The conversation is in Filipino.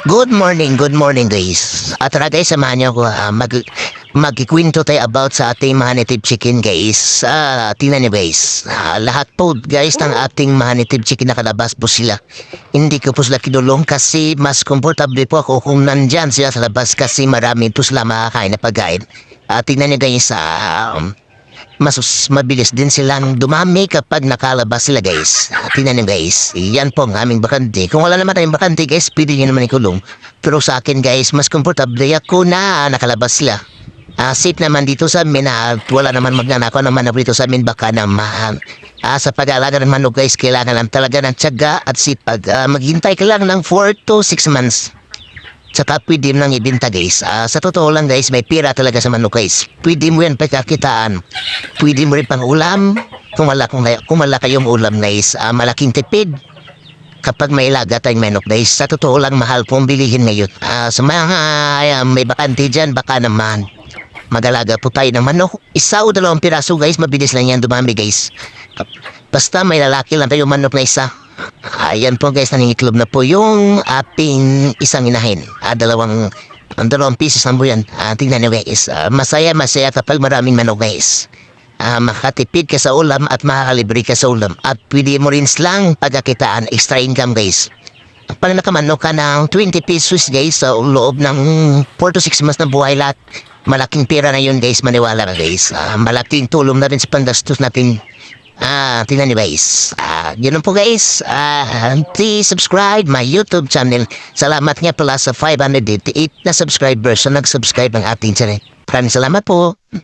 Good morning guys. At tara guys, samahan niyo ako magkikwento tayo about sa ating mga native chicken guys. Tingnan niyo guys. Lahat po guys ng ating mga native chicken nakalabas po sila. Hindi ko po sila kinulong kasi mas komportable po ako kung nandyan sila sa labas kasi marami po sila makakain na pagkain. Tingnan niyo guys, mas mabilis din silang dumami kapag nakalabas sila guys. Tingnan nyo guys, yan po ang aming bakante. Kung wala naman tayong bakante guys, pwede nyo naman ikulong. Pero sa akin guys, mas komportable ako na nakalabas sila. Safe naman dito sa amin at wala naman magnanakaw naman na dito sa amin baka naman. Sa pag-aalaga ng manok guys, kailangan lang talaga ng tiyaga at sipag. Maghintay ka lang ng 4 to 6 months. Saka pwede mo nang ibenta guys. Sa totoo lang guys, may pira talaga sa manok guys. Pwede mo yan pagkakitaan. Pwede mo rin pang ulam. Kung wala kayong ulam guys, malaking tipid. Kapag may ilaga tayong manok guys, sa totoo lang mahal pong bilihin ngayon. Sa mga may bakante dyan, baka naman mag-alaga po tayo ng manok. 1 o 2 piraso guys, mabilis lang yan dumami guys. Basta may lalaki lang tayo manok na isa. Ayan po guys, nangingitlog na po yung ating isang inahin. 2 pieces na po yan. Tingnan nyo guys, masaya kapag maraming manok guys. Makatipid ka sa ulam at makakalibre ka sa ulam. At pwede mo rin silang pagkakitaan, extra income guys. Pag nakamanok ka ng 20 pesos guys sa loob ng 4 to 6 months na buhay lahat, malaking pera na yun guys, maniwala ka guys. Malaking tulong na rin sa pandastos natin. Tingnan niyo guys. Yun po guys. Please subscribe my YouTube channel. Salamat nga pala sa 588 na subscribers na nag-subscribe ng ating channel. Maraming salamat po.